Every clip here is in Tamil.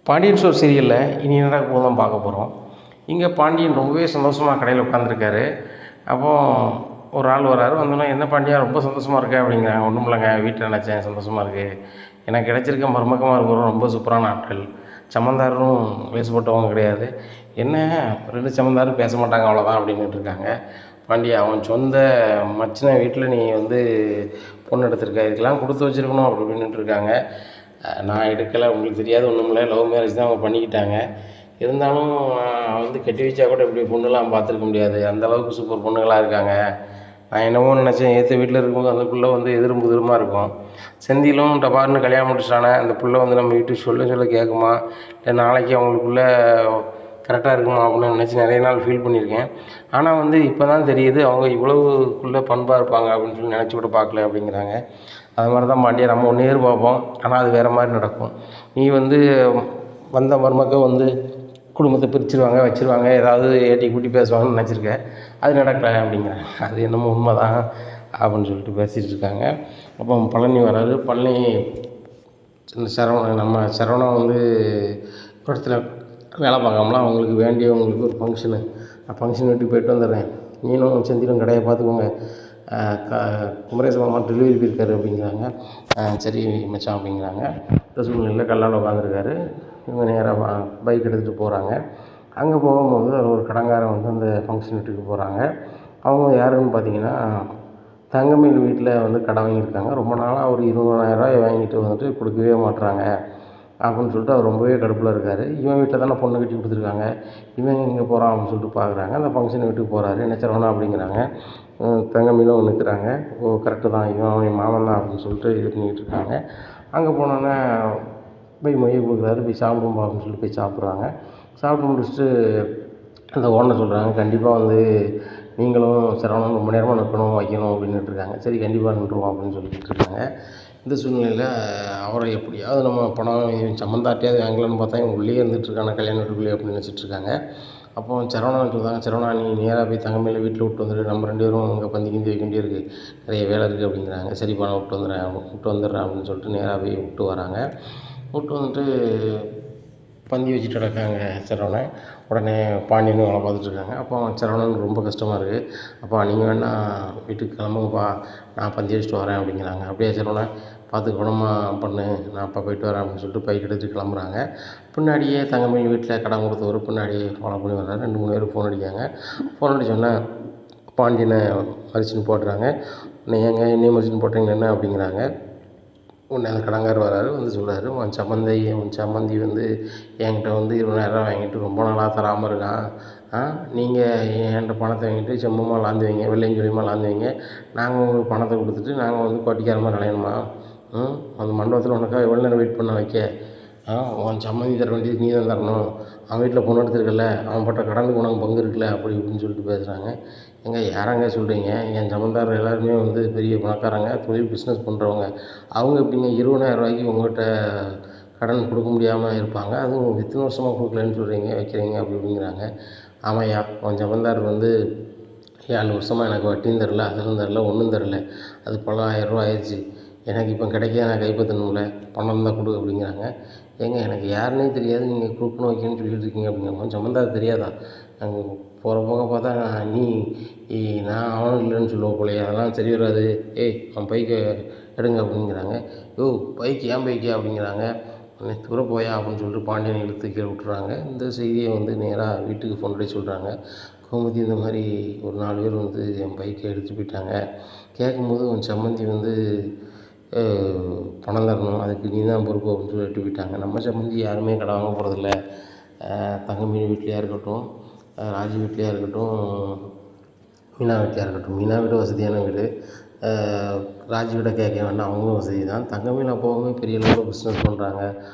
பாண்டியன் ஸ்டோர் சீரியலில் இனி என்னடா போதும் தான் பார்க்க போகிறோம். இங்கே பாண்டியன் ரொம்பவே சந்தோஷமாக கடையில் உட்காந்துருக்காரு. அப்போது ஒரு ஆள் வராரு. வந்தோன்னே, என்ன பாண்டியா ரொம்ப சந்தோஷமாக இருக்கே அப்படிங்கிறாங்க. ஒன்றும் இல்லைங்க, வீட்டில் நினச்சேன், சந்தோஷமாக இருக்குது. எனக்கு கிடைச்சிருக்க மருமகமாக இருக்கிறவங்க ரொம்ப சூப்பரான ஆட்கள். சம்மந்தாரும் லேசுப்பட்டவங்க கிடையாது. என்ன 2 சம்மந்தாரும் பேச மாட்டாங்க அவ்வளோதான் அப்படின்னுட்டு இருக்காங்க. பாண்டியா, அவன் சொந்த மச்சின வீட்டில் நீ வந்து பொண்ணு எடுத்திருக்க, இதுக்கெல்லாம் கொடுத்து வச்சுருக்கணும் அப்படி இப்படின்னுட்டு இருக்காங்க. நான் எடுக்கலை, உங்களுக்கு தெரியாது, ஒன்றும் இல்லை, லவ் மேரேஜ் தான் அவங்க பண்ணிக்கிட்டாங்க. இருந்தாலும் வந்து கட்டி வச்சா கூட இப்படி பொண்ணுலாம் பார்த்துருக்க முடியாது, அந்தளவுக்கு சூப்பர் பொண்ணுங்களாக இருக்காங்க. நான் என்னமோ நினச்சேன், ஏற்ற வீட்டில் இருக்கும்போது அந்த பிள்ளை வந்து எதிரும் புதிருமா இருக்கும். செந்திலும் டபார்னு கல்யாணம் முடிச்சிட்டானே, அந்த பிள்ளை வந்து நம்ம வீட்டுக்கு சொல்ல கேட்குமா, இல்லை நாளைக்கு அவங்களுக்குள்ளே கரெக்டாக இருக்குமா அப்படின்னு நினச்சி நிறைய நாள் ஃபீல் பண்ணியிருக்கேன். ஆனால் வந்து இப்போ தான் தெரியுது அவங்க இவ்வளவுக்குள்ளே பண்பாக இருப்பாங்க அப்படின்னு சொல்லி நினச்சி கூட பார்க்கல அப்படிங்கிறாங்க. அது மாதிரி தான் பாண்டியா, நம்ம ஒன்று எதிர்பார்ப்போம், ஆனால் அது வேறு மாதிரி நடக்கும். நீ வந்து வந்த மருமக்கள் வந்து குடும்பத்தை பிரிச்சுருவாங்க, வச்சுருவாங்க, ஏதாவது ஏட்டி கூட்டி பேசுவாங்கன்னு நினச்சிருக்க, அது நடக்கலை அப்படிங்கிறாங்க. அது என்னமோ உண்மை தான் அப்படின்னு சொல்லிட்டு பேசிகிட்டு இருக்காங்க. அப்போ பழனி வராரு. பழனி நம்ம சரவணன் வந்து ஒரு இடத்துல வேலை பார்க்காமலாம் அவங்களுக்கு வேண்டியவங்களுக்கு ஒரு ஃபங்க்ஷனு, நான் ஃபங்க்ஷன் வீட்டுக்கு போய்ட்டு வந்துடுறேன், நீனும் செந்திலும் கடையை பார்த்துக்கோங்க, குமரேச மாமா டெலிவரி போயிருக்காரு அப்படிங்கிறாங்க. சரி மச்சான் அப்படிங்கிறாங்க. இந்த சூழ்நிலையில் கல்லால் உட்காந்துருக்காரு. இவங்க நேராக பைக் எடுத்துகிட்டு போகிறாங்க. அங்கே போகும்போது ஒரு கடங்காரன் வந்து அந்த ஃபங்க்ஷன் வீட்டுக்கு போகிறாங்க. அவங்க யாருன்னு பார்த்தீங்கன்னா, தங்கமயில் வீட்டில் வந்து கடை வாங்கியிருக்காங்க. ரொம்ப நாளாக ஒரு 20,000 வாங்கிட்டு வந்துட்டு கொடுக்கவே மாட்டுறாங்க அப்படின்னு சொல்லிட்டு அவர் ரொம்பவே கடுப்பில் இருக்கார். இவன் வீட்டில் தானே பொண்ணு கட்டி கொடுத்துருக்காங்க, இவன் இங்கே போகிறான் அப்படின்னு சொல்லிட்டு பார்க்குறாங்க. அந்த ஃபங்க்ஷன் வீட்டுக்கு போகிறாரு. என்ன சரவணா அப்படிங்கிறாங்க. தங்கமயிலும் நிற்கிறாங்க. ஓ கரெக்டு தான், இவன் மாமன் தான் அப்படின்னு சொல்லிட்டு இது பண்ணிக்கிட்டு இருக்காங்க. அங்கே போனோன்னே போய் மொய் கொடுக்குறாரு. போய் சாப்பிடும்பா அப்படின்னு சொல்லிட்டு போய் சாப்பிட்றாங்க. சாப்பிட்டு முடிச்சுட்டு அந்த ஓனர் சொல்கிறாங்க, கண்டிப்பாக வந்து நீங்களும் சரவணன் ரொம்ப நேரமாக நிற்கணும் வைக்கணும் அப்படின்னுட்டு இருக்காங்க. சரி கண்டிப்பாக நின்றுவோம் அப்படின்னு சொல்லிட்டு இருக்காங்க. இந்த சூழ்நிலையில் அவரை எப்படியாவது நம்ம பணம் சம்மந்தாட்டியாவது வாங்கலான்னு பார்த்தா இவங்க உள்ளே இருந்துகிட்ருக்காங்க, கல்யாண வீட்டுக்குள்ளேயே அப்படின்னு நினச்சிட்ருக்காங்க. அப்போ சரவணன் சொல்கிறாங்க, சரவணா நீ நேராக போய் தங்கமயில வீட்டில் விட்டு வந்துடு, நம்ம 2 பேரும் அங்கே பந்தி கிந்தி வைக்க வேண்டிய இருக்குது, நிறைய வேலை இருக்குது அப்படிங்கிறாங்க. சரிப்பா நான் விட்டு வந்துடுறேன் அப்படின்னு சொல்லிட்டு நேராக போய் விட்டு வராங்க. விட்டு வந்துட்டு பந்தி வச்சுட்டு கிடக்காங்க சரவணன். உடனே பாண்டியனும் வேலை பார்த்துட்ருக்காங்க. அப்போ சரவணனுக்கு ரொம்ப கஷ்டமாக இருக்குது. அப்பா நீங்கள் வேணால் வீட்டுக்கு கிளம்புங்கப்பா, நான் பந்தி வச்சுட்டு வரேன் அப்படிங்கிறாங்க. அப்படியே சரவணன் பார்த்து குணமாக பண்ணு, நான் அப்போ போயிட்டு வரேன் அப்படின்னு சொல்லிட்டு பைக் எடுத்துகிட்டு கிளம்புறாங்க. பின்னாடியே தங்கமயில் வீட்டில் கடன் கொடுத்தவர் பின்னாடியே ஃபாலோ பண்ணி வர்றாரு. 2-3 பேர் ஃபோன் அடிக்காங்க. ஃபோன் அடித்தோன்னே பாண்டியனை மறிச்சுன்னு போட்டுறாங்க. ஏங்க என்னையும் மறிச்சுன்னு போட்டீங்க என்ன அப்படிங்கிறாங்க. உடனே அந்த கடங்கார் வராரு. வந்து சொல்கிறாரு, உன் சம்மந்தி வந்து என்கிட்ட வந்து 20,000 வாங்கிட்டு ரொம்ப நாளாக தராமல் இருக்கான். நீங்கள் என்கிட்ட பணத்தை வாங்கிட்டு செம்மமாக லாந்து வைங்க, வெள்ளையும் சொல்லியமாக லாந்து வைங்க, நாங்கள் உங்களுக்கு பணத்தை கொடுத்துட்டு நாங்கள் வந்து கோட்டிக்கார மாதிரி அலையணுமா? அந்த மண்டபத்தில் உனக்காக எவ்வளோ நேரம் வெயிட் பண்ண வைக்க? உன் சம்மந்தி தர வேண்டியது நீ தான் தரணும், அவன் வீட்டில் பொண்ணு எடுத்துருக்கல, அவன் பட்ட கடனுக்கு உனக்கு பங்கு இருக்குல்ல அப்படி இப்படின்னு சொல்லிட்டு பேசுகிறாங்க. ஏங்க யாராங்க சொல்கிறீங்க? என் சம்மந்தார் எல்லாருமே வந்து பெரிய பணக்காரங்க, தொழில் பிஸ்னஸ் பண்ணுறவங்க. அவங்க எப்படிங்க 20,000 உங்கள்கிட்ட கடன் கொடுக்க முடியாமல் இருப்பாங்க? அதுவும் இத்தனை வருஷமாக கொடுக்கலன்னு சொல்கிறீங்க, வைக்கிறீங்க அப்படி இப்படிங்கிறாங்க. ஆமாய்யா, உன் சம்மந்தார் வந்து 7 வருஷமாக எனக்கு வட்டியும் தரல, அதிலும் தரல, ஒன்றும் தரல, அது பல 1000 ஆயிடுச்சு. எனக்கு இப்போ கிடைக்க நான் கைப்பற்றணும்ல, பணம் தான் கொடு அப்படிங்கிறாங்க. ஏங்க எனக்கு யாருன்னே தெரியாது, நீங்கள் கொடுக்கணும் வைக்கணும்னு சொல்லிட்டு இருக்கீங்க அப்படிங்க. உன் சம்மந்தார் தெரியாதா? நாங்கள் போகிற போக பார்த்தா நீ நான் அவனும் இல்லைன்னு சொல்லுவோம் போலையே, அதெல்லாம் சரி வராது, ஏய் அவன் பைக்கை எடுங்க அப்படிங்கிறாங்க. யோ பைக் ஏன் பைக்கா அப்படிங்கிறாங்க. உடனே தூர போயா அப்படின்னு சொல்லிட்டு பாண்டியனை இழுத்து கீழே விட்டுறாங்க. இந்த செய்தியை வந்து நேராக வீட்டுக்கு ஃபோன் பண்ணி சொல்கிறாங்க. கோமதி இந்த மாதிரி ஒரு 4 பேர் வந்து என் பைக்கை எடுத்து போயிட்டாங்க, கேட்கும்போது உன் சம்மந்தி வந்து பணம் தரணும், அதுக்கு நீ தான் பொறுப்பு அப்படின்னு சொல்லிட்டு போயிட்டாங்க. நம்ம சம்மந்தி யாருமே கடை வாங்க போகிறதில்ல. தங்கமணி வீட்லையாக இருக்கட்டும், ராஜி வீட்லையாக இருக்கட்டும், மீனா வீட்லையாக இருக்கட்டும், மீனா வீடு வசதியான வீடு, ராஜி வீடை கேட்க வேண்டாம், அவங்களும் வசதி தான். தங்கமயில் அப்போவுமே பெரிய அளவில் பிஸ்னஸ் பண்ணுறாங்க.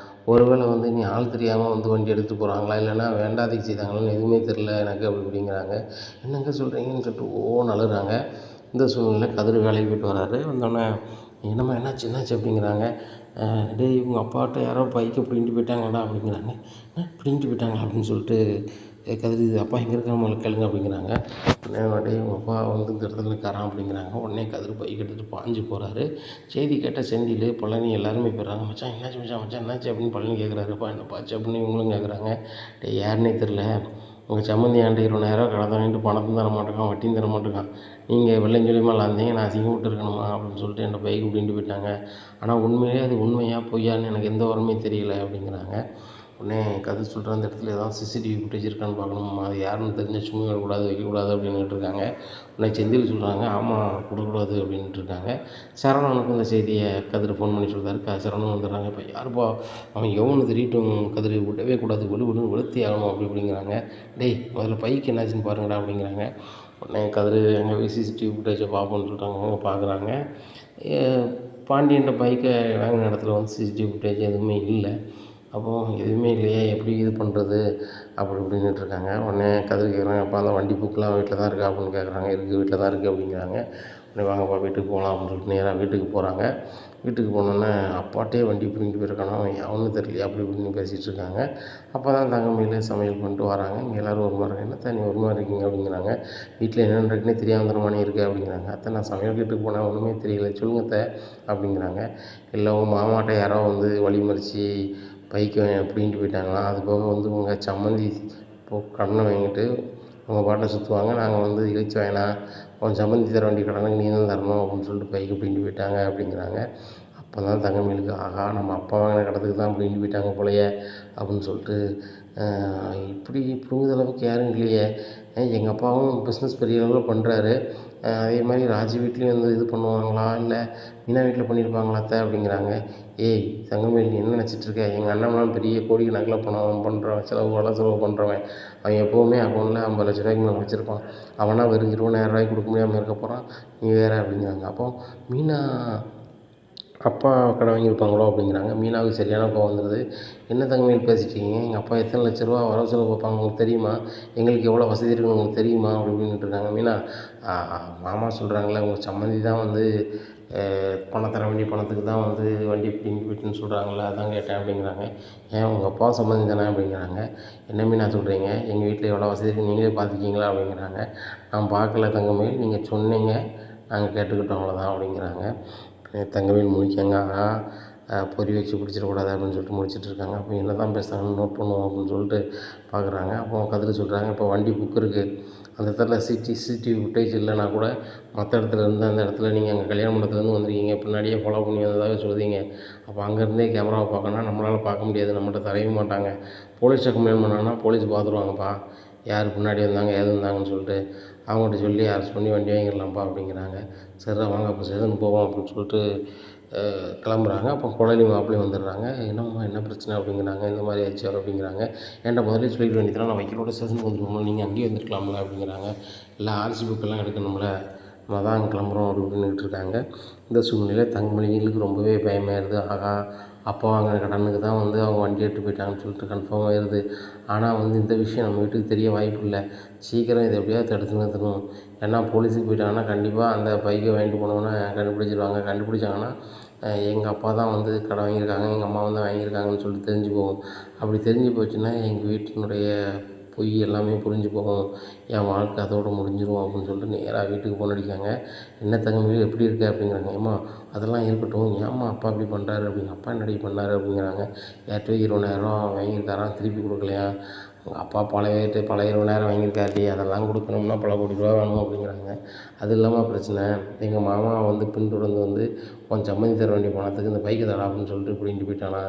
ஒருவேளை வந்து நீ ஆள் தெரியாமல் வந்து வண்டி எடுத்துகிட்டு போகிறாங்களா, இல்லைன்னா வேண்டாதைக்கு செய்தாங்களான்னு எதுவுமே தெரில எனக்கு அப்படி இப்படிங்கிறாங்க. என்னங்க சொல்கிறீங்கன்னு சொல்லிட்டு அழுகிறாங்க. இந்த சூழ்நிலையில் கதிர் வேலைக்கு போய்ட்டு வராரு. வந்தோடனே என்னம்மா என்னாச்சு அப்படிங்கிறாங்க. டேய் உங்கள் அப்பாட்ட யாரோ பைக்கை பிடிங்கிட்டு போயிட்டாங்கடா அப்படிங்கிறாங்க. பிடிங்கிட்டு போயிட்டாங்களா அப்படின்னு சொல்லிட்டு கதிர் இது அப்பா எங்கே இருக்காங்க முதல்ல கேளுங்க அப்படிங்கிறாங்க. உடனே டேய் உங்கள் அப்பா வந்து இந்த இடத்துல நிற்காரான் அப்படிங்கிறாங்க. உடனே கதிர் பைக் எடுத்துகிட்டு பாஞ்சு போகிறாரு. செய்தி கேட்ட செந்தில், பழனி எல்லாருமே போயிடுறாங்க. மச்சான் என்னாச்சு மச்சான் மச்சான் என்னாச்சு அப்படின்னு பழனி கேட்குறாரு. அப்பா என்னப்பா ஆச்சு அப்படின்னு இவங்களும் கேட்குறாங்க. டேய் யாருன்னே தெரில, உங்கள் சம்மந்தி என்கிட்ட 20,000 கடன் வாங்கிட்டு பணத்தையும் தர மாட்டேங்கான், வட்டியும் தர மாட்டேங்கான். நீங்கள் வெள்ளஞ்சொல்லியமாக லாந்தீங்க, நான் அசிங்கப்பட்டு இருக்கணுமா அப்படின்னு சொல்லிட்டு என்னை பைக் அப்படின்ட்டு போயிட்டாங்க. ஆனால் உண்மையிலே அது உண்மையா பொய்யான்னு எனக்கு எந்த வரமே தெரியல அப்படிங்கிறாங்க. உடனே கதிர் சொல்கிற அந்த இடத்துல ஏதாவது சிசிடிவி ஃபுட்டேஜ் இருக்கான்னு பார்க்கணுமா, அது யாருன்னு தெரிஞ்சால் சும்மா விடக்கூடாது வைக்கக்கூடாது அப்படின்னுட்டு இருக்காங்க. உடனே செந்தில் சொல்கிறாங்க ஆமாம் கொடுக்கக்கூடாது அப்படின்ட்டு இருக்காங்க. சரவணனுக்கு இந்த செய்தியை கதிர் ஃபோன் பண்ணி சொல்கிறாரு. சரவணன் வந்துடுறாங்க. இப்போ யாருப்பா அவன் எவனு தெரியட்டும், கதிர் விடவே கூடாது, விழுன்னு வெளுத்தி ஆகணும் அப்படி அப்படிங்கிறாங்க. டேய் முதல்ல பைக்கு என்னாச்சுன்னு பாருங்கடா அப்படிங்கிறாங்க. உடனே கதிர் எங்கே போய் சிசிடிவி ஃபுட்டேஜை பார்ப்போன்னு சொல்கிறாங்க. பார்க்குறாங்க. பாண்டியன்ட்ட பைக்கை வாங்கின இடத்துல வந்து சிசிடிவி ஃபுட்டேஜ் எதுவுமே இல்லை. அப்போது எதுவுமே இல்லையே எப்படி இது பண்ணுறது அப்படி இப்படின்னுட்டு இருக்காங்க. உடனே கதிர் கேட்குறாங்க, அப்போ அந்த வண்டி புக்கெலாம் வீட்டில் தான் இருக்கா அப்படின்னு கேட்குறாங்க. இருக்குது வீட்டில் தான் இருக்குது அப்படிங்கிறாங்க. உடனே வாங்கப்பா வீட்டுக்கு போகலாம் அப்படின்னு சொல்லிட்டு நேராக வீட்டுக்கு போகிறாங்க. வீட்டுக்கு போனோன்னே அப்பாட்டே வண்டி பிடிங்கிட்டு போயிருக்கானா, அவன் அவனு தெரியலையா அப்படி இப்படின்னு பேசிகிட்டு இருக்காங்க. அப்போ தான் தங்கமயிலே சமையல் பண்ணிட்டு வராங்க. இங்கே எல்லோரும் ஒரு மாதிரி என்னத்த நீ ஒரு மாதிரி இருக்கீங்க அப்படிங்கிறாங்க. வீட்டில் என்னென்ன இருக்குன்னே தெரியாமல் தரமானே இருக்குது அப்படிங்கிறாங்க. அத்தை நான் சமையல் வீட்டுக்கு போனேன் ஒன்றுமே தெரியல சொல்லுங்க அத்தை அப்படிங்கிறாங்க. இல்லை உங்கள் மாமாட்ட யாரோ வந்து வழி மறித்து பைக்கை பிடிங்கிட்டு போயிட்டாங்களாம். அது போக வந்து உங்கள் சம்மந்தி கடனை வாங்கிட்டு உங்கள் பாட்டில் சுற்றுவாங்க. நாங்கள் வந்து இழிச்சு வேணாம், உன் சம்மந்தி தர வேண்டிய கடனுக்கு நீ தான் தரணும் அப்படின்னு சொல்லிட்டு பைக்கை பிடிங்கிட்டு போயிட்டாங்க அப்படிங்கிறாங்க. அப்போ தான் தங்கமயிலுக்கு ஆகா நம்ம அப்பா வாங்கின கடத்துக்கு தான் பிடிங்கிட்டு போயிட்டாங்க போலயே அப்படின்னு சொல்லிட்டு இப்படி பிடுங்குற அளவுக்கு யாரும் இல்லையே, எங்கள் அப்பாவும் பிஸ்னஸ் பெரிய அளவில் பண்ணுறாரு, அதே மாதிரி ராஜி வீட்லேயும் வந்து இது பண்ணுவாங்களா, இல்லை மீனா வீட்டில் பண்ணியிருப்பாங்களா அத்தை அப்படிங்கிறாங்க. ஏய் தங்கமயில் நீ என்ன நினச்சிட்ருக்க, எங்கள் அண்ணன்லாம் பெரிய கோடிக்கணக்கில் பணம் பண்ணுறவன், செலவு பண்ணுறவன். அவன் எப்போவுமே அக்கௌண்ட்டில் 50,00,000 மேலே வச்சுருப்பான். அவனா வெறும் 20,000 கொடுக்க முடியாமல் இருக்க போகிறான், நீ வேறு அப்படிங்கிறாங்க. அப்போ மீனா அப்பா கடன் வாங்கியிருப்பாங்களோ அப்படிங்கிறாங்க. மீனாவுக்கு சரியான கோவம் வந்துடுது. என்ன தங்கமயில் பேசிட்டுருக்கீங்க, எங்கள் அப்பா எத்தனை லட்ச ரூபா வரவு செலவு பார்ப்பாங்க உங்களுக்கு தெரியுமா, எங்களுக்கு எவ்வளோ வசதி இருக்குன்னு உங்களுக்கு தெரியுமா அப்படி இப்படின்னுட்டு இருக்காங்க. மீனா மாமா சொல்கிறாங்களே உங்கள் சம்மந்தி தான் வந்து பணம் தர வேண்டிய பணத்துக்கு தான் வந்து வண்டி பிடிங்கி போயிட்டுன்னு சொல்கிறாங்களே அதான் கேட்டேன் அப்படிங்கிறாங்க. ஏன் உங்கள் அப்பா சம்மந்தி தானே அப்படிங்கிறாங்க. என்ன மீனா சொல்கிறீங்க, எங்கள் வீட்டில் எவ்வளோ வசதி இருக்குது நீங்களே பார்த்துருக்கீங்களா அப்படிங்கிறாங்க. நான் பார்க்கல தங்கமயில், நீங்கள் சொன்னீங்க நாங்கள் கேட்டுக்கிட்டோம் அவ்வளோதான் அப்படிங்கிறாங்க. தங்கமயில் முழிக்காங்க. பொறி வச்சு பிடிச்சிடக்கூடாது அப்படின்னு சொல்லிட்டு முடிச்சிட்ருக்காங்க. அப்போ என்ன தான் பேசுகிறாங்கன்னு நோட் பண்ணுவோம் அப்படின்னு சொல்லிட்டு பார்க்குறாங்க. அப்போ கதிர் சொல்கிறாங்க, இப்போ வண்டி புக் இருக்குது, அந்த இடத்துல சிசிடிவி ஃபுட்டேஜ் இல்லைனா கூட மற்ற இடத்துல இருந்து அந்த இடத்துல நீங்கள் அங்கே கல்யாண மண்டபத்துலேருந்து வந்திருக்கீங்க, பின்னாடியே ஃபாலோ பண்ணி வந்ததாக சொல்லுதீங்க. அப்போ அங்கேருந்தே கேமராவை பார்க்கணுன்னா நம்மளால் பார்க்க முடியாது, நம்மகிட்ட தரவே மாட்டாங்க. போலீஸை கம்ப்ளைண்ட் பண்ணாங்கன்னா போலீஸ் பார்த்துருவாங்கப்பா யார் பின்னாடி வந்தாங்க ஏது வந்தாங்கன்னு சொல்லிட்டு, அவங்கள்ட்ட சொல்லி அரெஸ்ட் பண்ணி வண்டி வாங்கிடலாம்ப்பா அப்படிங்கிறாங்க. சரிடா வாங்க அப்போ ஸ்டேஷனுக்கு போவோம் அப்படின்னு சொல்லிட்டு கிளம்புறாங்க. அப்போ குழலி மாப்பிள்ளையும் வந்துடுறாங்க. என்னம்மா என்ன பிரச்சனை அப்படிங்கிறாங்க. இந்த மாதிரி ஆச்சு அப்படிங்கிறாங்க. ஏன்டா முதல்ல சொல்லிட்டு வேண்டியதுனா நான் வைக்கலோட ஸ்டேஷனுக்கு வந்துருக்கோம்ல, நீங்கள் அங்கேயே வந்துருக்கலாம்ல அப்படிங்கிறாங்க. இல்லை ஆர்சி புக்கெல்லாம் எடுக்கணும்ல, நம்ம தான் அங்கே கிளம்புறோம் அப்படி இப்படின்னுட்டு இருக்காங்க. இந்த சூழ்நிலையில் தங்கமயிலுக்கு ரொம்பவே பயமாயிருது. ஆகா அப்பா வாங்கின கடனுக்கு தான் வந்து அவங்க வண்டி எடுத்து போயிட்டாங்கன்னு சொல்லிட்டு கன்ஃபார்ம் ஆயிடுது. ஆனால் வந்து இந்த விஷயம் நம்ம வீட்டுக்கு தெரிய வாய்ப்பு இல்லை. சீக்கிரம் இதை எப்படியாவது தடுத்து நிறுத்தணும். ஏன்னா போலீஸுக்கு போயிட்டாங்கன்னா கண்டிப்பாக அந்த பைக்கை வாங்கிட்டு போனோன்னே கண்டுபிடிச்சிருவாங்க. கண்டுபிடிச்சாங்கன்னா எங்கள் அப்பா தான் வந்து கடன் வாங்கியிருக்காங்க, எங்கள் அம்மா வந்து வாங்கியிருக்காங்கன்னு சொல்லிட்டு தெரிஞ்சு போகும். அப்படி தெரிஞ்சு போச்சுன்னா எங்கள் வீட்டினுடைய பொய் எல்லாமே புரிஞ்சு போகும், என் வாழ்க்கை அதோடு முடிஞ்சிடும் அப்படின்னு சொல்லிட்டு நேராக வீட்டுக்கு ஃபோன் அடிக்காங்க. என்ன தங்கமயில் எப்படி இருக்க அப்படிங்கிறாங்க. ஏம்மா அதெல்லாம் இருக்கட்டும், ஏம்மா அப்பா இப்படி பண்ணுறாரு அப்படிங்க. அப்பா என்னடி பண்ணார் அப்படிங்கிறாங்க. யார்கிட்டயோ 20,000 வாங்கியிருக்காராம், திருப்பி கொடுக்கலையா, உங்கள் அப்பா பழைய 20,000 வாங்கியிருக்காருடி, அதெல்லாம் கொடுக்கணும்னா பல கோடி ரூபா வேணும் அப்படிங்கிறாங்க. அது இல்லாமல் பிரச்சனை, எங்கள் மாமா வந்து பின்தொடர்ந்து வந்து உன் சம்மந்தி தர வேண்டிய பணத்துக்கு இந்த பைக்கை தடா அப்படின்னு சொல்லிட்டு பிடிங்கிட்டு போயிட்டானா.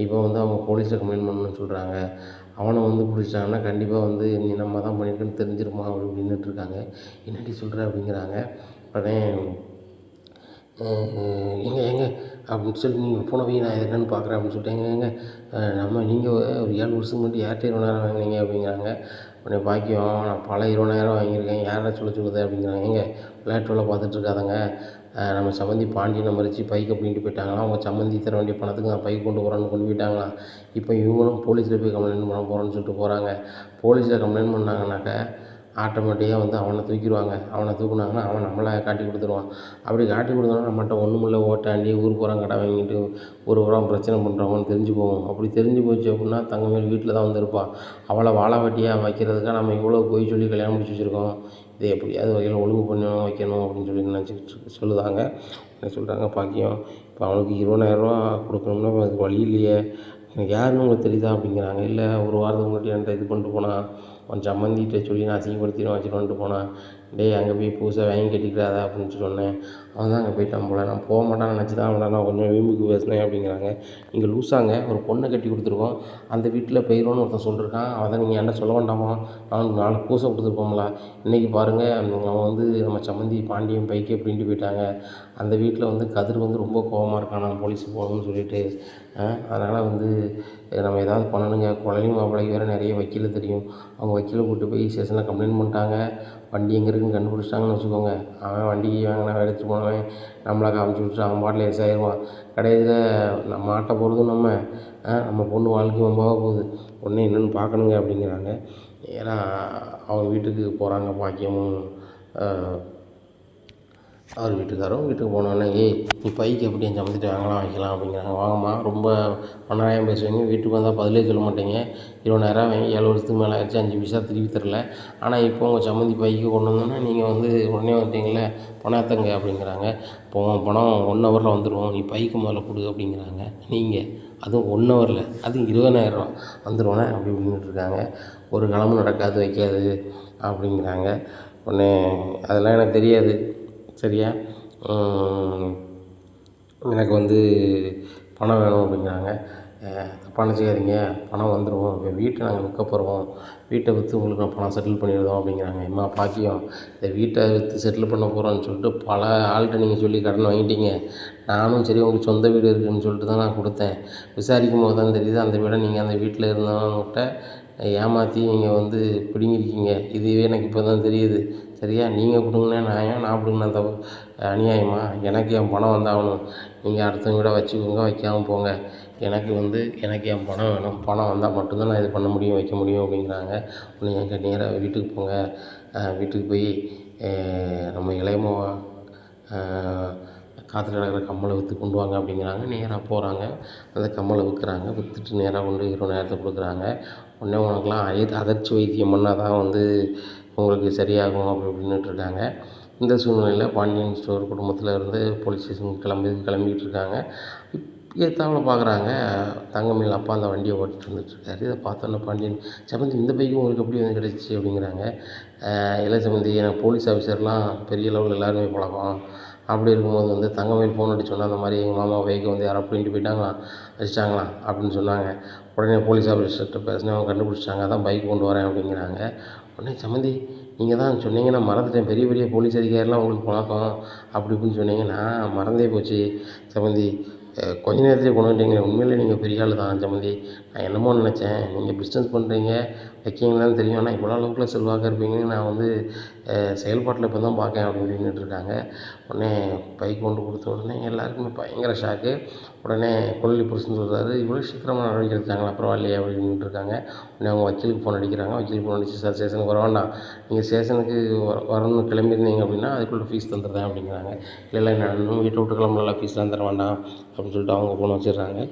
இப்போ வந்து அவங்க போலீஸில் கம்ப்ளைண்ட் பண்ணணும்னு சொல்கிறாங்க. அவனை வந்து பிடிச்சிட்டாங்கன்னா கண்டிப்பாக வந்து நீ நம்ம தான் பண்ணியிருக்கேன்னு தெரிஞ்சிருமா அப்படி இப்படின்னுட்டு இருக்காங்க. என்னடி சொல்கிற அப்படிங்கிறாங்க. உடனே ஏங்க அப்படின்னு சொல்லி நீங்கள் போன போய் நான் என்னென்னு பார்க்குறேன் அப்படின்னு சொல்லிட்டு ஏங்க நீங்கள் ஒரு 7 வருஷத்துக்கு முன்னாடி யார்கிட்ட 20,000 வாங்கினீங்க அப்படிங்கிறாங்க. உடனே பாக்கியம் நான் பல 20,000 வாங்கியிருக்கேன், யாரை சொல்லுது அப்படிங்கிறாங்க. விளையாட்டு வேலை பார்த்துட்டு இருக்காதங்க, நம்ம சம்மந்தி பாண்டியனை மறித்து பைக்கை பிடிங்கிட்டு போயிட்டாங்களாம், அவங்க சம்மந்தி தர வேண்டிய பணத்துக்கு நான் பைக் கொண்டு போகிறேன்னு கொண்டு போயிட்டாங்களாம். இப்போ இவங்களும் போலீஸில் போய் கம்ப்ளைண்ட் பண்ண போகிறோன்னு சொல்லிட்டு போகிறாங்க. போலீஸில் கம்ப்ளைண்ட் பண்ணாங்கனாக்கா ஆட்டோமேட்டிக்காக வந்து அவனை தூக்கிடுவாங்க. அவனை தூக்குனாங்கன்னா அவன் நம்மளை காட்டி கொடுத்துருவான். அப்படி காட்டி கொடுத்தோன்னா நம்மகிட்ட ஒன்றுமில்ல ஓட்டாண்டி ஊர் பூரா கடை வாங்கிட்டு ஊர் பூரா பிரச்சனை பண்ணுறவங்கன்னு தெரிஞ்சு போகும். அப்படி தெரிஞ்சு போச்சு அப்படின்னா தங்கமயில் வீட்டில் தான் வந்து இருப்பாள். அவளை வாழ வெட்டியாக வைக்கிறதுக்காக நம்ம இவ்வளோ பொய் சொல்லி கல்யாணம் முடிச்சு வச்சுருக்கோம். இதை எப்படியாவது வகையில் ஒழுங்கு பண்ணணும் வைக்கணும் அப்படின்னு சொல்லி நினச்சிக்கிட்டு சொல்லுதாங்க. என்ன சொல்கிறாங்க, பாக்கியம் இப்போ அவனுக்கு 20,000 கொடுக்கணும்னா அதுக்கு வழி இல்லையே, எனக்கு யாருன்னு உங்களுக்கு தெரியுதா அப்படிங்கிறாங்க. இல்லை, ஒரு வாரத்துக்கு முன்னாடி என்கிட்ட இது பண்ணிட்டு போனான், அவன் சம்மந்திகிட்ட சொல்லி நான் அசிங்கப்படுத்திடுவேன் வச்சுட்டு போனான். டேய் அங்கே போய் புதுசாக வாங்கி கட்டிக்கிறாத அப்படின்னு சொன்னேன். அவன் தான் அங்கே போயிட்டான் போல, நான் போக மாட்டான்னு நினச்சி தான் அவனை நான் கொஞ்சம் வீம்புக்கு பேசினேன் அப்படிங்கிறாங்க. இங்கே லூசாங்க, ஒரு பொண்ணை கட்டி கொடுத்துருக்கோம், அந்த வீட்டில் போயிடுவோன்னு ஒருத்தன் சொல்லியிருக்கான். அதை நீங்கள் என்கிட்ட சொல்ல வேண்டாமா, அவனுக்கு 4 பூசை கொடுத்துருப்போம்ல. இன்றைக்கி பாருங்கள் அவன் வந்து நம்ம சம்மந்தி பாண்டியன் பைக்கே பிடின்ட்டு போயிட்டாங்க. அந்த வீட்டில் வந்து கதிர் வந்து ரொம்ப கோபமாக இருக்கான், நான் போலீஸுக்கு போகணும்னு சொல்லிட்டு. அதனால் வந்து நம்ம ஏதாவது பண்ணணுங்க. குழந்தைங்க மாப்பிள்ளைக்கு வேறு நிறைய வக்கீல் தெரியும். அவங்க வக்கீலை கூப்பிட்டு போய் ஸ்டேஷனில் கம்ப்ளைண்ட் பண்ணிட்டாங்க. வண்டி எங்கே இருக்குன்னு கண்டுபிடிச்சிட்டாங்கன்னு வச்சுக்கோங்க. அவன் வண்டிக்கு வாங்கினா எடுத்துகிட்டு போனவன் நம்மளை காமிச்சு விட்டு அவன் பாட்டில் எஸ் ஆயிடுவான். கடைசியில் நம்ம மாட்ட போகிறதும் நம்ம பொண்ணு வாழ்க்கை ரொம்பவாக போகுது. ஒன்றே என்னென்னு பார்க்கணுங்க அப்படிங்கிறாங்க. ஏன்னா அவங்க வீட்டுக்கு போகிறாங்க பாக்கியமும் அவர் வீட்டுக்காரும். வீட்டுக்கு போனோடனே ஏய் நீ பைக்கு எப்படி என் சம்மந்திட்டு வாங்கலாம் வைக்கலாம் அப்படிங்கிறாங்க. வாங்கம்மா, ரொம்ப பணம் பேசுவீங்க, வீட்டுக்கு வந்தால் பதிலே சொல்ல மாட்டீங்க. 20,000 வாங்கி 7 வருஷத்துக்கு மேலே ஆயிடுச்சு, 5 பைசா திருப்பி தரல. ஆனால் இப்போ உங்கள் சம்மந்தி பைக்கு கொண்டு வந்தோன்னா நீங்கள் வந்து உடனே வந்துட்டீங்களே, பணத்தங்க அப்படிங்கிறாங்க. இப்போ பணம் 1 ஹவரில் வந்துடும், நீ பைக்கு முதல்ல கொடு அப்படிங்கிறாங்க. நீங்கள் அதுவும் 1 ஹவரில், அதுவும் 20,000 வந்துடுவோன்னே அப்படி இருக்காங்க. ஒரு கிழமை நடக்காது வைக்காது அப்படிங்கிறாங்க. உடனே அதெல்லாம் எனக்கு தெரியாது சரியா, எனக்கு வந்து பணம் வேணும் அப்படிங்கிறாங்க. தப்பாக நினச்சிக்காதீங்க, பணம் வந்துடும், இப்போ வீட்டை நாங்கள் விற்க போகிறோம், வீட்டை விற்று உங்களுக்கு நான் பணம் செட்டில் பண்ணிடுறோம் அப்படிங்கிறாங்க. எம்மா பாக்கியம், இந்த வீட்டை விற்று செட்டில் பண்ண போகிறோன்னு சொல்லிட்டு பல ஆள்கிட்ட நீங்கள் சொல்லி கடன் வாங்கிட்டீங்க. நானும் சரி உங்களுக்கு சொந்த வீடு இருக்குதுன்னு சொல்லிட்டு தான் நான் கொடுத்தேன். விசாரிக்கும் போது தான் தெரியுது அந்த வீடை நீங்கள் அந்த வீட்டில் இருந்தவங்ககிட்ட ஏமாற்றி நீங்கள் வந்து பிடுங்கிருக்கீங்க. இதுவே எனக்கு இப்போ தான் தெரியுது சரியா. நீங்கள் பிடுங்கினா நியாயம், நான் பிடுங்கினா தப்பு அநியாயமா? எனக்கு என் பணம் வந்தாகணும். நீங்கள் அடுத்தவங்க வீட வச்சுக்கோங்க, வைக்காமல் போங்க. எனக்கு என் பணம் வேணும். பணம் வந்தால் மட்டும்தான் நான் இது பண்ண முடியும், வைக்க முடியும் அப்படிங்கிறாங்க. நீங்கள் எங்கே நேராக வீட்டுக்கு போங்க, வீட்டுக்கு போய் நம்ம இளையமாவா காற்றுல கிடக்கிற கம்மலை விற்று கொண்டு வாங்க அப்படிங்கிறாங்க. நேராக போகிறாங்க, அந்த கம்மலை விற்கிறாங்க. விற்றுட்டு நேராக கொண்டு 20,000 கொடுக்குறாங்க. உடனே உனக்கெலாம் அதிர்ச்சி வைத்தியம் பண்ணால் தான் வந்து உங்களுக்கு சரியாகும் அப்படி இப்படின்னுட்ருக்காங்க. இந்த சூழ்நிலையில் பாண்டியன் ஸ்டோர் குடும்பத்தில் இருந்து போலீஸ் ஸ்டேஷனுக்கு கிளம்பிக்கிட்டு இருக்காங்க. எதித்தாப்புல பார்க்குறாங்க, தங்கமயில் அப்பா அந்த வண்டியை ஓட்டிகிட்டு வந்துட்டுருக்காரு. இதை பார்த்தோன்னே பாண்டியன், சம்மந்தி இந்த பைக்கு உங்களுக்கு எப்படி வந்து கிடச்சிச்சு அப்படிங்கிறாங்க. இல்லை சம்மந்தி, எனக்கு போலீஸ் ஆஃபீஸர்லாம் பெரிய லெவலில் எல்லாருமே பழக்கம். அப்படி இருக்கும்போது வந்து தங்கமயில் ஃபோன் அடிச்சோன்னா அந்த மாதிரி எங்கள் மாமா பைக்கை வந்து யாரோ பிடிங்கிட்டு போயிட்டாங்களாம், வச்சுட்டாங்களாம் அப்படின்னு சொன்னாங்க. உடனே போலீஸ் ஆஃபீஸர்கிட்ட பேசினேன், அவங்க கண்டுபிடிச்சிட்டாங்க, அதான் பைக் கொண்டு வரேன் அப்படிங்கிறாங்க. உடனே சம்மந்தி நீங்கள் தான் சொன்னீங்க, நான் மறந்துட்டேன், பெரிய பெரிய போலீஸ் அதிகாரிலாம் உங்களுக்கு பழக்கம் அப்படி இப்படின்னு சொன்னீங்க, நான் மறந்தே போச்சு சம்மந்தி. கொஞ்ச நேரத்துலேயே கொண்டு வந்துட்டீங்களே, உண்மையிலே நீங்கள் பெரிய ஆள் தான் சம்மந்தி. நான் என்னமோ நினச்சேன், நீங்கள் பிஸ்னஸ் பண்ணுறீங்க வைக்கீங்களான்னு தெரியும், ஆனால் இவ்வளோ அளவுக்குள்ள செல்வாக்காக இருப்பீங்கன்னு நான் வந்து செயல்பாட்டில் இப்போ தான் பார்க்கேன் அப்படின்னுட்டு இருக்காங்க. உடனே பைக் கொண்டு கொடுத்த உடனே எல்லாருக்குமே பயங்கர ஷாக்கு. உடனே கொள்ளி புருஷன் சொல்கிறாரு, இவ்வளோ சீக்கிரமாக நடவடிக்கை எடுத்தாங்களா, பரவாயில்லையே அப்படின்ட்டு இருக்காங்க. உடனே அவங்க வக்கீலுக்கு ஃபோன் அடிக்கிறாங்க. வக்கீலுக்கு ஃபோன் அடிச்சு, சார் ஸ்டேஷனுக்கு வர வேண்டாம், நீங்கள் ஸ்டேஷனுக்கு வரணும்னு கிளம்பியிருந்தீங்க அப்படின்னா அதுக்குள்ளே ஃபீஸ் தந்துடுறேன் அப்படிங்கிறாங்க. இல்லை நான் இன்னும் வீட்டை விட்டு கிளம்பல, ஃபீஸ்லாம் தர வேண்டாம் அப்படின்னு சொல்லிட்டு அவங்க ஃபோன் வச்சிடுறாங்க.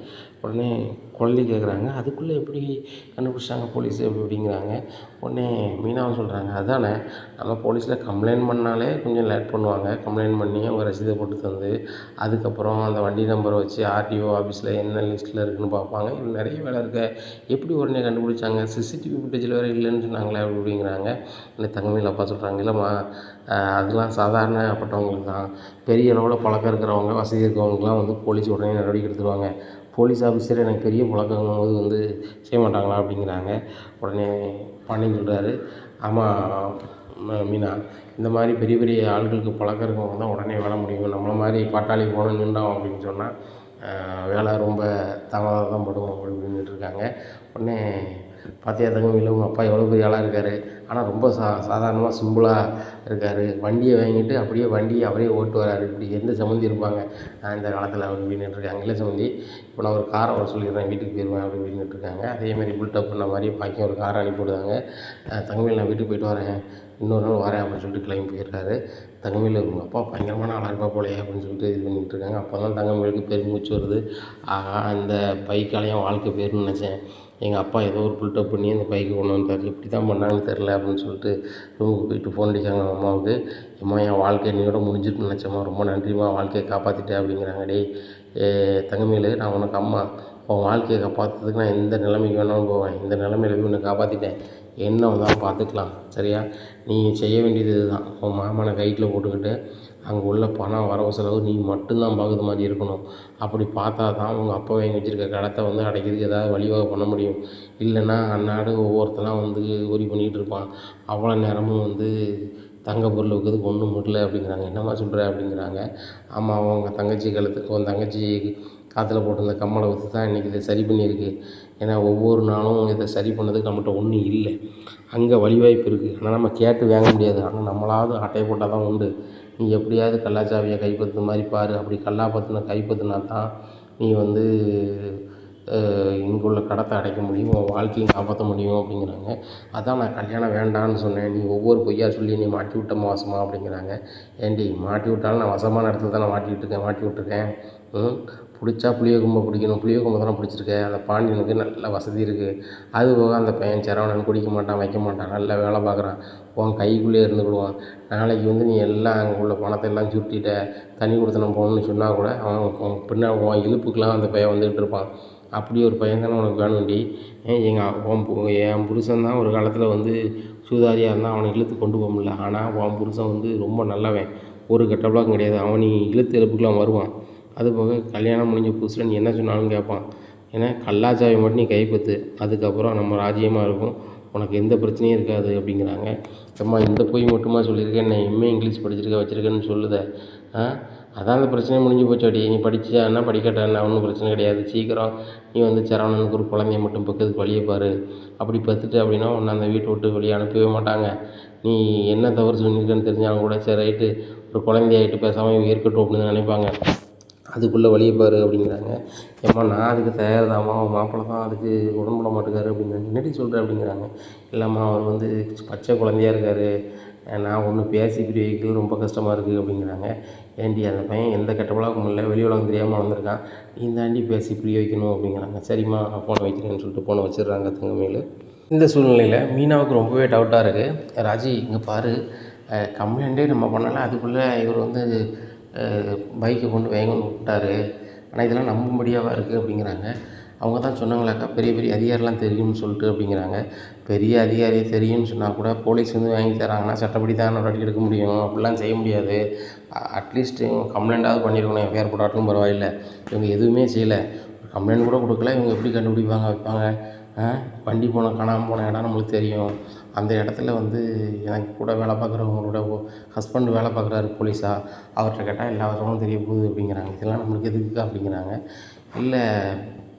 உடனே கொள்ளி கேட்குறாங்க, அதுக்குள்ளே எப்படி கண்டுபிடிச்சாங்க போலீஸு அப்படி இப்படிங்கிறாங்க. உடனே மீனாவும் சொல்கிறாங்க, அதானே நம்ம போலீஸில் கம்ப்ளைண்ட் பண்ணாலே கொஞ்சம் லேட் பண்ணுவாங்க, கம்ப்ளைண்ட் பண்ணி அவங்க ரசீதை போட்டு தந்து அதுக்கப்புறம் அந்த வண்டி நம்பரை வச்சு ஆர்டிஓ ஆஃபீஸில் என்ன லிஸ்ட்டில் இருக்குதுன்னு பார்ப்பாங்க. இது நிறைய வேலை இருக்க, எப்படி உடனே கண்டுபிடிச்சாங்க, சிசிடிவி ஃபுட்டேஜில் வேறு இல்லைன்னு சொன்னாங்களே அப்படி இப்படிங்கிறாங்க. இல்லை தங்கமயில் அப்பா சொல்கிறாங்க, இல்லைம்மா அதெல்லாம் சாதாரணப்பட்டவங்களுக்கு தான், பெரிய அளவில் பழக்கம் இருக்கிறவங்க வசதி இருக்கிறவங்களுக்குலாம் வந்து போலீஸ் உடனே நடவடிக்கை எடுத்துருவாங்க. போலீஸ் ஆஃபீஸர் எனக்கு பெரிய பழக்கங்கும் போது வந்து செய்ய மாட்டாங்களா அப்படிங்கிறாங்க. உடனே பாண்டியன் சொல்கிறாரு, ஆமாம் மீனா, இந்த மாதிரி பெரிய பெரிய ஆட்களுக்கு பழக்கம் இருக்கவங்க தான் உடனே வேலை முடியும், நம்மளை மாதிரி பாட்டாளி போன நின்றோம் அப்படின்னு சொன்னால் வேலை ரொம்ப தாமதம் தான் படும் அப்படி அப்படின்ட்டு இருக்காங்க. உடனே பார்த்தியா தங்கமயிலு உங்கள் அப்பா எவ்வளோ பெரிய ஆளாக இருக்கார், ஆனால் ரொம்ப சாதாரணமாக சிம்பிளாக இருக்கார், வண்டியை வாங்கிட்டு அப்படியே வண்டியை அவரே ஓட்டு வராரு, இப்படி எந்த சம்மந்தி இருப்பாங்க இந்த காலத்தில் அப்படின்னுட்டு இருக்காங்க. இல்லை சம்மந்தி, இப்போ நான் ஒரு காரை வர சொல்லிடுறேன், வீட்டுக்கு போயிடுவேன் அப்படி இப்படின்னுட்டு இருக்காங்க. அதேமாதிரி பில்டப் பண்ண மாதிரி பாக்கியம் ஒரு காரை அனுப்பி விடுவாங்க. தங்கமயில் நான் வீட்டுக்கு போயிட்டு வரேன், இன்னொரு நாள் வரேன் அப்படின்னு சொல்லிட்டு கிளம்பி போயிடுறாரு. தங்கமயில் உங்கள் அப்பா பயங்கரமான ஆளாக இருப்பா போலையே அப்படின்னு சொல்லிட்டு இது பண்ணிகிட்டு இருக்காங்க. அப்போ தான் தங்கமயிலுக்கு பெருமூச்சு வருது. ஆகா, அந்த பைக்காலையும் வாழ்க்கை போயிருன்னு நினச்சேன், எங்கள் அப்பா ஏதோ ஒரு பில்டப் பண்ணி அந்த பைக்கு கொண்டு வந்தார், எப்படி தான் பண்ணாங்கன்னு தெரில அப்படின்னு சொல்லிட்டு ரூமுக்கு போயிட்டு ஃபோன் அடிக்காங்க அவங்க அம்மாவுக்கு. அம்மா என் வாழ்க்கை இன்னையோட முடிஞ்சிட்டுன்னு நினச்சேம்மா, ரொம்ப நன்றிம்மா, வாழ்க்கையை காப்பாற்றிட்டேன் அப்படிங்கிறாங்க. டேய் தங்கமயில், நான் உனக்கு அம்மா, உன் வாழ்க்கையை காப்பாற்றுறதுக்கு நான் எந்த நிலைமைக்கு வேணாலும் போவேன், இந்த நிலைமையில உன்னை காப்பாற்றிட்டேன், என்ன வந்தாலும் பார்த்துக்கலாம் சரியா, நீ செய்ய வேண்டியது இதுதான், உன் மாமனை கைட்டில் போட்டுக்கிட்டு அங்கே உள்ள பணம் வரவு செலவு நீ மட்டும்தான் பார்க்குற மாதிரி இருக்கணும். அப்படி பார்த்தா தான் உங்கள் அப்பா வாங்கி வச்சுருக்க கடத்தை வந்து அடைக்கிறதுக்கு ஏதாவது வழிவகை பண்ண முடியும். இல்லைன்னா அன்னாடு ஒவ்வொருத்தலாம் வந்து உரி பண்ணிகிட்டு இருப்பான், அவ்வளோ நேரமும் வந்து தங்க பொருள் வைக்கிறதுக்கு ஒன்றும் முடியல அப்படிங்கிறாங்க. என்னம்மா சொல்கிற அப்படிங்கிறாங்க. ஆமாம், உங்கள் தங்கச்சி கழுத்துக்கு உன் தங்கச்சி காற்றுல போட்டிருந்த கம்மலை வச்சு தான் இன்றைக்கி இதை சரி பண்ணியிருக்கு. ஏன்னா ஒவ்வொரு நாளும் இதை சரி பண்ணதுக்கு நம்மகிட்ட ஒன்றும் இல்லை, அங்கே வழிவாய்ப்பு இருக்குது, ஆனால் நம்ம கேட்டு வாங்க முடியாது, ஆனால் நம்மளாவது ஆட்டையை போட்டால் தான் உண்டு. நீ எப்படியாவது கல்லாச்சாவியை கைப்பற்றுற மாதிரி பாரு, அப்படி கைப்பற்றினா தான் நீ வந்து இங்கே உள்ள கடத்தை அடைக்க முடியும், உன் வாழ்க்கையும் காப்பாற்ற முடியும் அப்படிங்கிறாங்க. அதான் நான் கல்யாணம் வேண்டான்னு சொன்னேன், நீ ஒவ்வொரு பொய்யா சொல்லி நீ மாட்டி விட்டம்மா வசமா அப்படிங்கிறாங்க. ஏண்டி மாட்டி விட்டாலும் நான் வசமான இடத்துல தான் நான் மாட்டி விட்டுருக்கேன். பிடிச்சா புளிய கொம்பை பிடிக்கணும், புளிய கொம்பை தானே பிடிச்சிருக்கேன். அந்த பாண்டியனுக்கு நல்ல வசதி இருக்குது, அது போக அந்த பையன் சரவணன் குடிக்க மாட்டான் வைக்க மாட்டான், நல்லா வேலை பார்க்குறான், உன் கைக்குள்ளேயே இருந்துக்கிடுவான். நாளைக்கு வந்து நீ எல்லாம் அங்கே உள்ள பணத்தை எல்லாம் சுருட்டிட்ட தனி கொடுத்தனம் போகணுன்னு சொன்னால் கூட அவன் பின்ன உன் இழுப்புக்கெலாம் அந்த பையன் வந்துக்கிட்டு இருப்பான். அப்படி ஒரு பையன் தானே உனக்கு வேணும்டி. என் புருஷன் தான் ஒரு காலத்தில் வந்து சூதாரியாக இருந்தால் அவனை இழுத்து கொண்டு போக முடியல, ஆனால் உன் புருஷன் வந்து ரொம்ப நல்லவன், ஒரு கெட்ட பழக்கம் கிடையாது, அவன் நீ இழுத்து இழுப்புக்கெலாம் வருவான். அதுபோக கல்யாணம் முடிஞ்ச புதுசில் நீ என்ன சொன்னாலும் கேட்பான். ஏன்னா கல்லாச்சாவி மட்டும் நீ கைப்பற்று, அதுக்கப்புறம் நம்ம ராஜ்யமாக இருக்கும், உனக்கு எந்த பிரச்சனையும் இருக்காது அப்படிங்கிறாங்க. அம்மா இந்த பொய் மட்டுமா சொல்லியிருக்கேன், என்ன எம்ஏ இங்கிலீஷ் வச்சுருக்கேன்னு சொல்லுதே, அதான் அந்த பிரச்சனையே முடிஞ்சு போச்சாடி, நீ படிச்சா என்ன படிக்கட்டா என்ன ஒன்றும் பிரச்சனை கிடையாது, சீக்கிரம் நீ வந்து சரவணனுக்கு ஒரு குழந்தைய மட்டும் பெக்கிறதுக்கு வழியை பாரு, அப்படி பெற்றுட்டு அப்படின்னா உன்னை அந்த வீட்டை விட்டு வெளியே அனுப்பவே மாட்டாங்க, நீ என்ன தவறு சொல்லியிருக்கேன்னு தெரிஞ்சாலும் கூட சரி ரைட்டு ஒரு குழந்தையாயிட்டு பேசாமல் இருக்கட்டும் அப்படின்னு நினைப்பாங்க, அதுக்குள்ளே வழியை பாரு அப்படிங்கிறாங்க. ஏம்மா நான் அதுக்கு தயார்தாம்மா, அவன் மாப்பிள்ளை தான் அதுக்கு உடன்பட மாட்டேங்காரு அப்படிங்கிறாங்க. என்னடி சொல்கிறேன் அப்படிங்கிறாங்க. இல்லைம்மா அவர் வந்து பச்சை குழந்தையா இருக்கார், நான் ஒன்று பேசி இப்படி வைக்கிறது ரொம்ப கஷ்டமாக இருக்குது அப்படிங்கிறாங்க. ஏண்டி அந்த பையன் எந்த கெட்ட பழக்கமும் இல்லை, வெளி உலகம் தெரியாமல் வளர்ந்துருக்கான், நீ தாண்டி பேசி இப்படி வைக்கணும் அப்படிங்கிறாங்க. சரிம்மா நான் ஃபோனை வைக்கிறேன்னு சொல்லிட்டு ஃபோனை வச்சிடுறாங்க தங்கமயில். இந்த சூழ்நிலையில் மீனாவுக்கு ரொம்பவே டவுட்டாக இருக்குது. ராஜி இங்கே பாரு, கம்ப்ளைண்ட்டே நம்ம பண்ணலை, அதுக்குள்ளே இவர் வந்து பைக்கை கொண்டு வேகன்னு விட்டார், ஆனால் இதெல்லாம் நம்பும்படியாவா இருக்குது அப்படிங்கிறாங்க. அவங்க தான் சொன்னாங்களாக்கா பெரிய பெரிய அதிகாரிலாம் தெரியும்னு சொல்லிட்டு அப்படிங்கிறாங்க. பெரிய அதிகாரி தெரியும்னு சொன்னால் கூட போலீஸ் வந்து வாங்கி தராங்கன்னா சட்டப்படி தான் நடவடிக்கை எடுக்க முடியும், அப்படிலாம் செய்ய முடியாது. அட்லீஸ்ட் இவங்க கம்ப்ளைண்ட்டாவது பண்ணியிருக்கணும், எஃப்ஐஆர் போடாட்டும் பரவாயில்லை, இவங்க எதுவுமே செய்யலை, கம்ப்ளைண்ட் கூட கொடுக்கல, இவங்க எப்படி கண்டுபிடிப்பாங்க வைப்பாங்க. வண்டி காணாமல் போன இடம் நம்மளுக்கு தெரியும், அந்த இடத்துல வந்து எனக்கு கூட வேலை பார்க்குறவங்களோட ஹஸ்பண்ட் வேலை பார்க்குறாரு போலீஸாக, அவர்கிட்ட கேட்டால் எல்லா விவரமும் தெரிய போகுது அப்படிங்கிறாங்க. இதெல்லாம் நம்மளுக்கு எதுக்கு அப்படிங்கிறாங்க. இல்லை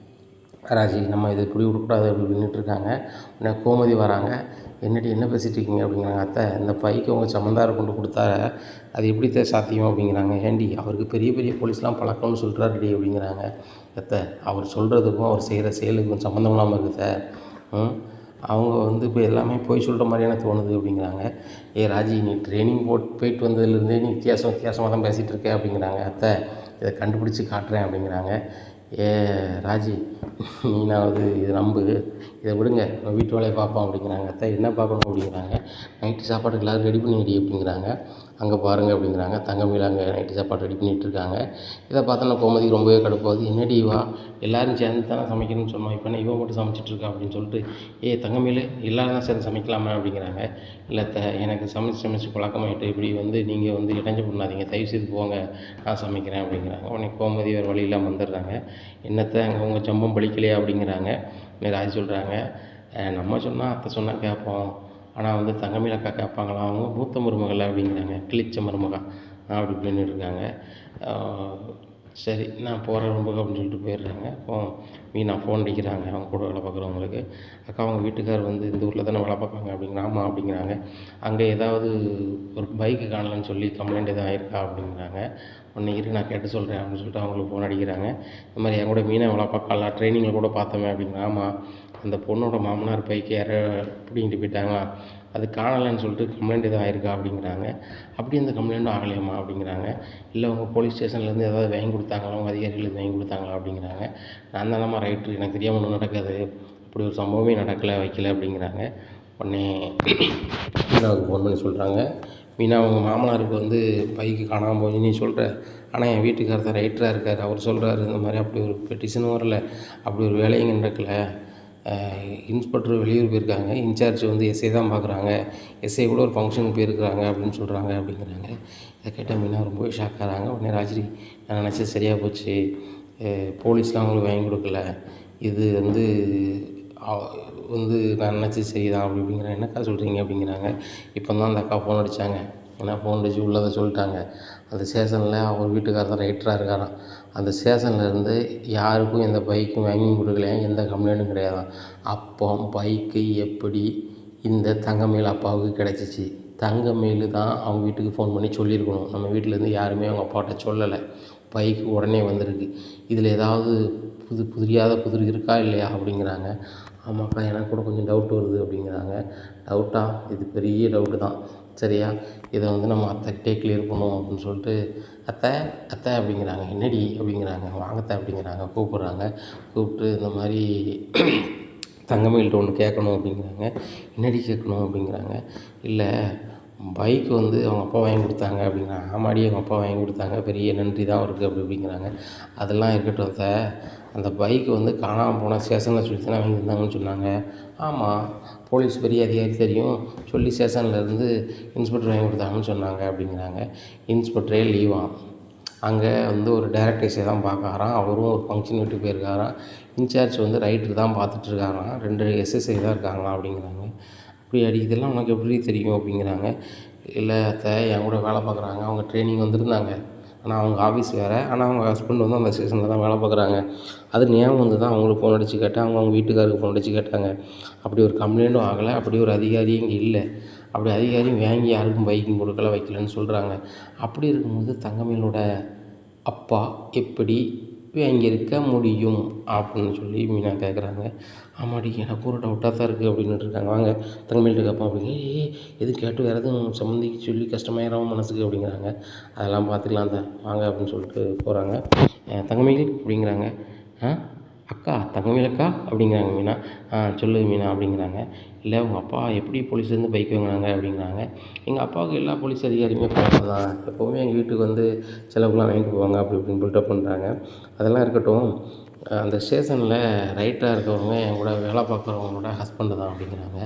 ராஜி நம்ம இதை இப்படி விடக்கூடாது அப்படி நின்றுட்டுருக்காங்க. உடனே கோமதி வராங்க. என்னடி என்ன பேசிகிட்டு இருக்கீங்க அப்படிங்கிறாங்க. அத்தை இந்த பைக்கு உங்கள் சம்மந்தாரை கொண்டு கொடுத்தா அது எப்படி சாத்தியம் அப்படிங்கிறாங்க. ஏண்டி அவருக்கு பெரிய பெரிய போலீஸ்லாம் பழக்கம்னு சொல்கிறாருடி அப்படிங்கிறாங்க. அத்தை அவர் சொல்கிறதுக்கும் அவர் செய்கிற செயலுக்கும் சம்மந்தம் இல்லாமல் இருக்குது சார், அவங்க வந்து இப்போ எல்லாமே போய் சொல்கிற மாதிரியான தோணுது அப்படிங்கிறாங்க. ராஜி நீ ட்ரைனிங் போயிட்டு வந்ததுலேருந்தே நீ வித்தியாசமாக தான் பேசிகிட்டு இருக்க அப்படிங்கிறாங்க. அத்தை இதை கண்டுபிடிச்சி காட்டுறேன் அப்படிங்கிறாங்க. ராஜி நீனாவது இதை நம்பு, இதை விடுங்க, நம்ம வீட்டு வேலையை பார்ப்போம் அப்படிங்கிறாங்க. அத்தை என்ன பார்க்கணும் அப்படிங்கிறாங்க. நைட்டு சாப்பாட்டுக்கு எல்லோரும் ரெடி பண்ணிடி அப்படிங்கிறாங்க. அங்கே பாருங்கள் அப்படிங்கிறாங்க. தங்கமயில் அங்கே நைட்டு சாப்பாடு ரெடி பண்ணிகிட்ருக்காங்க. இதை பார்த்தோன்னா கோமதிக்கு ரொம்பவே கடுப்பாகுது. என்னடி இவா எல்லோரும் சேர்ந்து தானே சமைக்கணும்னு சொன்னோம், இப்போ என்ன இவன் மட்டும் சமைச்சிட்ருக்கா அப்படின்னு சொல்லிட்டு, தங்கமயில் எல்லோரும் தான் சேர்ந்து சமைக்கலாமா அப்படிங்கிறாங்க. இல்லை எனக்கு சமைச்சு பழக்கமாகிட்டு இப்படி வந்து நீங்கள் வந்து இடைஞ்சல் பண்ணாதீங்க, தயவு செய்து போங்க, நான் சமைக்கிறேன் அப்படிங்கிறாங்க. உடனே கோமதி வேறு வழி இல்லாமல் வந்துடுறாங்க. என்னத்தை அங்கே உங்கள் சம்பம் பழிக்கலையா அப்படிங்கிறாங்க. ராஜி சொல்கிறாங்க, நம்ம சொன்னால் அத்தை சொன்னால் கேட்போம், ஆனால் வந்து தங்கமயில் அக்கா கேட்பாங்களா, அவங்க மூத்த மருமகள் அப்படிங்கிறாங்க. கிழிச்ச மருமகா அப்படி இப்படின்னு இருக்காங்க. சரி நான் போகிறேன் ரொம்ப அப்படின்னு சொல்லிட்டு போயிடுறாங்க. அப்போ மீனா ஃபோன் அடிக்கிறாங்க அவங்க கூட வேலை பார்க்குறவங்களுக்கு. அக்கா அவங்க வீட்டுக்கார் வந்து இந்த ஊரில் தானே வேலை பார்ப்பாங்க அப்படிங்கிற. ஆமாம் அப்படிங்கிறாங்க. அங்கே ஏதாவது ஒரு பைக்கு காணலன்னு சொல்லி கம்ப்ளைண்ட் எதுவும் ஆயிருக்கா அப்படிங்கிறாங்க. உடனே இரு நான் கேட்டு சொல்கிறேன் அப்படின்னு சொல்லிட்டு அவங்களுக்கு ஃபோன் அடிக்கிறாங்க. இந்த மாதிரி என் கூட மீனா வேலை பார்க்கல ட்ரைனிங்கில் கூட பார்த்தோமே அப்படிங்கிறாங்க. ஆமாம் அந்த பொண்ணோட மாமனார் பைக்கு யாரோ பிடிங்கிட்டு போயிட்டாங்களா, அது காணலைன்னு சொல்லிட்டு கம்ப்ளைண்ட் எதுவும் ஆயிருக்கா அப்படிங்கிறாங்க. அப்படி எந்த கம்ப்ளைண்ட்டும் ஆகலையாம்மா அப்படிங்கிறாங்க. இல்லை உங்கள் போலீஸ் ஸ்டேஷன்லேருந்து ஏதாவது வாங்கி கொடுத்தாங்களா, உங்கள் அதிகாரிகள் எதுவும் வாங்கி கொடுத்தாங்களா அப்படிங்கிறாங்க. நான் தானம்மா ரைட்ரு, எனக்கு தெரியாமல் ஒன்றும் நடக்காது, அப்படி ஒரு சம்பவமே நடக்கலை வைக்கல அப்படிங்கிறாங்க. உடனே மீனாவுக்கு ஃபோன் பண்ணி சொல்கிறாங்க. மீனா அவங்க மாமனாருக்கு வந்து பைக்கு காணாமல் போய் நீ சொல்கிற, ஆனால் என் வீட்டுக்காரர் தான் ரைட்டராக இருக்கார், அவர் சொல்கிறாரு இந்த மாதிரி அப்படி ஒரு பெட்டிஷனும் வரல, அப்படி ஒரு வேலையும் நடக்கலை, இன்ஸ்பெக்டர் வெளியூர் போயிருக்காங்க, இன்சார்ஜ் வந்து எஸ்ஐ தான் பார்க்குறாங்க, எஸ்ஐ கூட ஒரு ஃபங்க்ஷனுக்கு போயிருக்கிறாங்க அப்படின்னு சொல்கிறாங்க அப்படிங்கிறாங்க. இதை கேட்டால் மீனா ரொம்பவே ஷாக் ஆகிறாங்க. உடனே ராஜினி நான் நினச்சது சரியாக போச்சு, போலீஸ்லாம் அவங்களுக்கு வாங்கி கொடுக்கல, இது வந்து வந்து நான் நினச்சது சரி தான் அப்படி இப்படிங்கிறேன். என்னக்கா சொல்கிறீங்க அப்படிங்கிறாங்க. இப்போ தான் அந்த அக்கா ஃபோன் அடித்தாங்க, ஏன்னா ஃபோன் அடித்து உள்ளதை சொல்லிட்டாங்க. அந்த ஸ்டேஷனில் அவங்க வீட்டுக்காரர் தான் ரைட்டராக இருக்காராம். அந்த ஸ்டேஷன்லேருந்து யாருக்கும் எந்த பைக்கும் வாங்கி கொடுக்கலையாம், எந்த கம்ப்ளைண்ட்டும் கிடையாதாம். அப்போ பைக்கு எப்படி இந்த தங்கமயில் அப்பாவுக்கு கிடச்சிச்சு? தங்கமயில் தான் அவங்க வீட்டுக்கு ஃபோன் பண்ணி சொல்லியிருக்கணும், நம்ம வீட்டிலேருந்து யாருமே அவங்க அப்பாட்ட சொல்லலை, பைக்கு உடனே வந்திருக்கு, இதில் ஏதாவது புதிர் இருக்கா இல்லையா அப்படிங்கிறாங்க. ஆமாக்கா எனக்கு கூட கொஞ்சம் டவுட் வருது அப்படிங்கிறாங்க. டவுட்டா? இது பெரிய டவுட்டு தான், சரியா, இதை வந்து நம்ம அத்தைக்கிட்டே கிளியர் பண்ணுவோம் அப்படின்னு சொல்லிட்டு அத்தை அத்தை அப்படிங்கிறாங்க. என்னடி அப்படிங்கிறாங்க. வாங்கத்தை அப்படிங்கிறாங்க. கூப்பிட்றாங்க. கூப்பிட்டு இந்த மாதிரி தங்கமயில்கிட்ட ஒன்று கேட்கணும் அப்படிங்கிறாங்க. என்னடி கேட்கணும் அப்படிங்கிறாங்க. இல்லை பைக்கு வந்து அவங்க அப்பா வாங்கி கொடுத்தாங்க அப்படிங்கிறாங்க. ஆமாடி அவங்க அப்பா வாங்கி கொடுத்தாங்க, பெரிய நன்றி தான் அவருக்கு அப்படி அப்படிங்கிறாங்க. அதெல்லாம் இருக்கட்டும் அத்தை, அந்த பைக்கு வந்து காணாமல் போன ஸ்டேஷனில் சொல்லி தானே வாங்கியிருந்தாங்கன்னு சொன்னாங்க. ஆமாம் போலீஸ் பெரிய அதிகாரி தெரியும், சொல்லி ஸ்டேஷன்லேருந்து இன்ஸ்பெக்டர் வாங்கி கொடுத்தாங்கன்னு சொன்னாங்க அப்படிங்கிறாங்க. இன்ஸ்பெக்டரே லீவாம், அங்கே வந்து ஒரு டைரக்ட் எஸ்ஐ தான் பார்க்காராம், அவரும் ஒரு ஃபங்க்ஷன் வீட்டுக்கு போயிருக்காராம், இன்சார்ஜ் வந்து ரைட்டர் தான் பார்த்துட்ருக்காராம், 2 எஸ்எஸ்ஐ தான் இருக்காங்களாம் அப்படிங்கிறாங்க. அப்படி இதெல்லாம் உனக்கு எப்படி தெரியும் அப்படிங்கிறாங்க. இல்லை அத்தை என் கூட வேலை பார்க்குறாங்க, அவங்க ட்ரைனிங் வந்திருந்தாங்க, ஆனால் அவங்க ஆஃபீஸ் வேறு, ஆனால் அவங்க ஹஸ்பண்ட் வந்து அந்த ஸ்டேஷனில் தான் வேலை பார்க்குறாங்க. அது ஞாபகம் வந்து தான் அவங்களுக்கு ஃபோன் அடித்து கேட்டேன், அவங்க வீட்டுக்காருக்கு ஃபோன் அடித்து கேட்டாங்க. அப்படி ஒரு கம்ப்ளைண்ட்டும் ஆகலை, அப்படி ஒரு அதிகாரியும் இங்கே இல்லை, அப்படி அதிகாரியும் வாங்கி யாருக்கும் பைக்கும் கொடுக்கல வைக்கலன்னு சொல்கிறாங்க. அப்படி இருக்கும்போது தங்கமயிலோட அப்பா எப்படி வாங்கியிருக்க முடியும் அப்படின்னு சொல்லி மீனா கேட்குறாங்க. ஆமாடி எனக்கு ஒரு டவுட்டாக தான் இருக்குது அப்படின்னுட்டு இருக்காங்க. வாங்க தங்கமயில்கிட்ட கேட்போம் அப்படிங்க. எதுவும் கேட்டு வேறு எதுவும் சம்மந்திக்கு சொல்லி கஷ்டமாயிராம மனசுக்கு அப்படிங்கிறாங்க. அதெல்லாம் பார்த்துக்கலாம் தான் வாங்க அப்படின்னு சொல்லிட்டு போகிறாங்க. தங்கமயில் அப்படிங்கிறாங்க. அக்கா தங்கமயில் அக்கா அப்படிங்கிறாங்க மீனா. சொல்லு மீனா அப்படிங்கிறாங்க. இல்லை உங்கள் அப்பா எப்படி போலீஸ்லேருந்து பைக் வாங்கினாங்க அப்படிங்கிறாங்க. எங்கள் அப்பாவுக்கு எல்லா போலீஸ் அதிகாரியுமே பழக்கம் தான், எப்போவுமே எங்கள் வீட்டுக்கு வந்து செலவுக்குலாம் வாங்கிட்டு போவாங்க அப்படி இப்படின்னு பில்டப் பண்ணுறாங்க. அதெல்லாம் இருக்கட்டும், அந்த ஸ்டேஷனில் ரைட்டராக இருக்கவங்க என் கூட வேலை பார்க்குறவங்களோட ஹஸ்பண்டு தான் அப்படிங்கிறாங்க.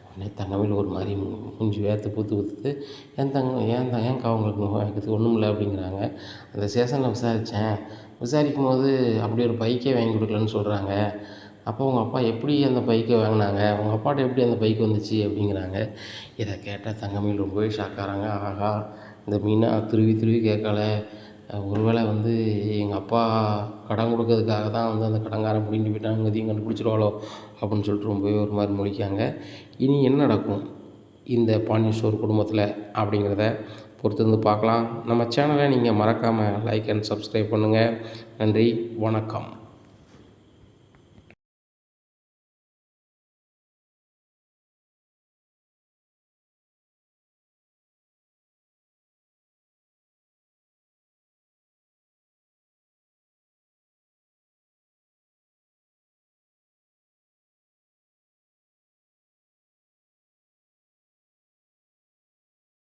உடனே தங்கமயில் ஒரு மாதிரி மூஞ்சி வேர்த்து ஊற்றுது. ஏன்க்கா உங்களுக்கு முகம் வைக்கிறதுக்கு ஒன்றும் இல்லை அப்படிங்கிறாங்க. அந்த ஸ்டேஷனில் விசாரிக்கும்போது அப்படி ஒரு பைக்கே வாங்கி கொடுக்கலன்னு சொல்கிறாங்க. அப்போ உங்கள் அப்பா எப்படி அந்த பைக்கை வாங்கினாங்க, உங்கள் அப்பாட்ட எப்படி அந்த பைக் வந்துச்சு அப்படிங்கிறாங்க. இதை கேட்டால் தங்கமயில் ரொம்பவே ஷாக் ஆகிறாங்க. ஆஹா இந்த மீனா துருவி கேட்கல, ஒருவேளை வந்து எங்கள் அப்பா கடன் கொடுக்கறதுக்காக தான் வந்து அந்த கடன்காரன் பிடிங்கிட்டு போயிட்டாங்க, இதையும் கண்டுபிடிச்சிருவாளோ அப்படின்னு சொல்லிட்டு ரொம்பவே ஒரு மாதிரி முழிக்காங்க. இனி என்ன நடக்கும் இந்த பாண்டியன் ஸ்டோர் குடும்பத்தில் அப்படிங்கிறத பொறுத்திருந்து பார்க்கலாம். நம்ம சேனலை நீங்கள் மறக்காமல் லைக் அண்ட் சப்ஸ்கிரைப் பண்ணுங்கள். நன்றி, வணக்கம்.